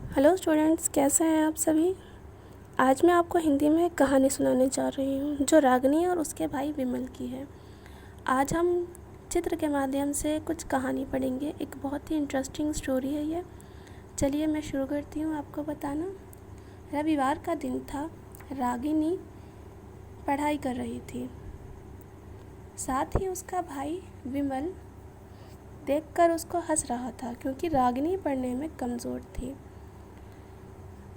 Hello students, कैसे हैं आप सभी। आज मैं आपको हिंदी में एक कहानी सुनाने जा रही हूँ जो रागिनी और उसके भाई विमल की है। आज हम चित्र के माध्यम से कुछ कहानी पढ़ेंगे। एक बहुत ही इंटरेस्टिंग स्टोरी है ये। चलिए मैं शुरू करती हूँ आपको बताना। रविवार का दिन था। रागिनी पढ़ाई कर रही थी, साथ ही उसका भाई विमल देखकर उसको हंस रहा था क्योंकि रागिनी पढ़ने में कमज़ोर थी।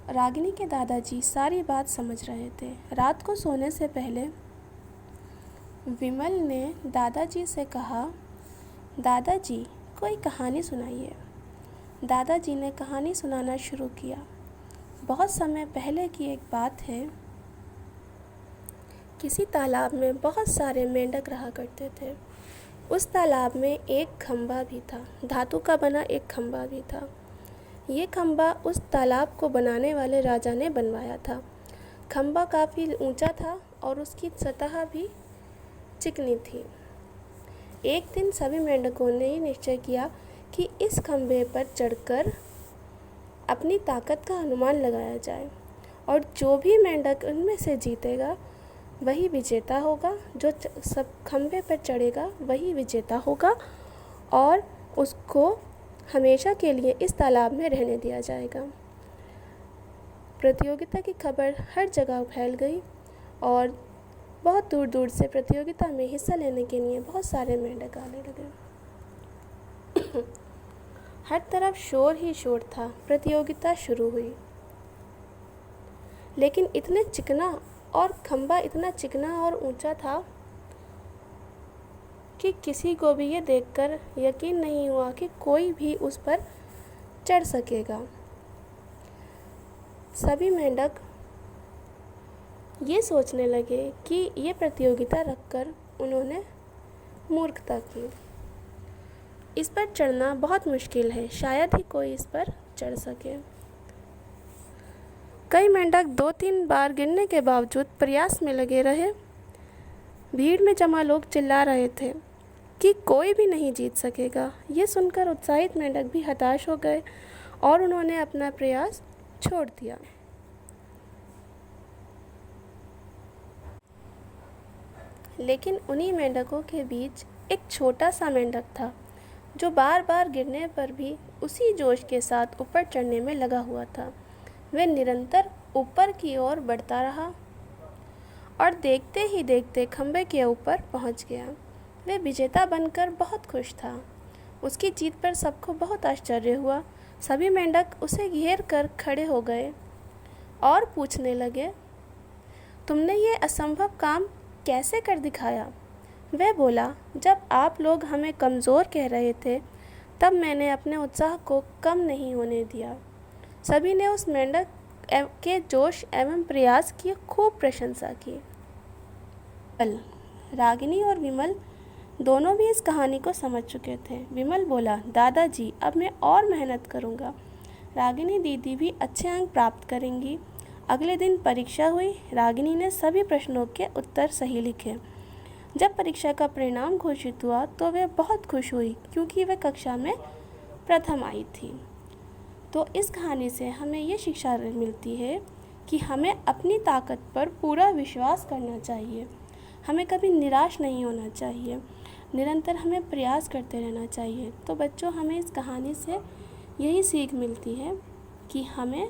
रागिनी के दादाजी सारी बात समझ रहे थे। रात को सोने से पहले विमल ने दादाजी से कहा, दादाजी कोई कहानी सुनाइए। दादाजी ने कहानी सुनाना शुरू किया। बहुत समय पहले की एक बात है। किसी तालाब में बहुत सारे मेंढक रहा करते थे। उस तालाब में एक खंभा भी था। धातु का बना एक खंभा भी था। ये खंभा उस तालाब को बनाने वाले राजा ने बनवाया था। खंभा काफ़ी ऊंचा था और उसकी सतह भी चिकनी थी। एक दिन सभी मेंढकों ने ये निश्चय किया कि इस खंभे पर चढ़कर अपनी ताकत का अनुमान लगाया जाए और जो भी मेंढक उनमें से जीतेगा वही विजेता होगा। जो सब खंभे पर चढ़ेगा वही विजेता होगा और उसको हमेशा के लिए इस तालाब में रहने दिया जाएगा। प्रतियोगिता की खबर हर जगह फैल गई और बहुत दूर दूर से प्रतियोगिता में हिस्सा लेने के लिए बहुत सारे मेंढक आने लगे। हर तरफ शोर ही शोर था। प्रतियोगिता शुरू हुई, लेकिन इतने चिकना और खंभा इतना चिकना और ऊंचा था कि किसी को भी ये देखकर यकीन नहीं हुआ कि कोई भी उस पर चढ़ सकेगा। सभी मेंढक ये सोचने लगे कि ये प्रतियोगिता रखकर उन्होंने मूर्खता की। इस पर चढ़ना बहुत मुश्किल है, शायद ही कोई इस पर चढ़ सके। कई मेंढक 2-3 बार गिरने के बावजूद प्रयास में लगे रहे। भीड़ में जमा लोग चिल्ला रहे थे कि कोई भी नहीं जीत सकेगा। ये सुनकर उत्साहित मेंढक भी हताश हो गए और उन्होंने अपना प्रयास छोड़ दिया। लेकिन उन्हीं मेंढकों के बीच एक छोटा सा मेंढक था जो बार बार गिरने पर भी उसी जोश के साथ ऊपर चढ़ने में लगा हुआ था। वह निरंतर ऊपर की ओर बढ़ता रहा और देखते ही देखते खंभे के ऊपर पहुंच गया। वह विजेता बनकर बहुत खुश था। उसकी जीत पर सबको बहुत आश्चर्य हुआ। सभी मेंढक उसे घेर कर खड़े हो गए और पूछने लगे, तुमने ये असंभव काम कैसे कर दिखाया? वह बोला, जब आप लोग हमें कमज़ोर कह रहे थे तब मैंने अपने उत्साह को कम नहीं होने दिया। सभी ने उस मेंढक के जोश एवं प्रयास की खूब प्रशंसा की। रागिनी और विमल दोनों भी इस कहानी को समझ चुके थे। विमल बोला, दादाजी अब मैं और मेहनत करूँगा। रागिनी दीदी भी अच्छे अंक प्राप्त करेंगी। अगले दिन परीक्षा हुई। रागिनी ने सभी प्रश्नों के उत्तर सही लिखे। जब परीक्षा का परिणाम घोषित हुआ तो वह बहुत खुश हुई क्योंकि वह कक्षा में प्रथम आई थी। तो इस कहानी से हमें ये शिक्षा मिलती है कि हमें अपनी ताकत पर पूरा विश्वास करना चाहिए। हमें कभी निराश नहीं होना चाहिए। निरंतर हमें प्रयास करते रहना चाहिए। तो बच्चों, हमें इस कहानी से यही सीख मिलती है कि हमें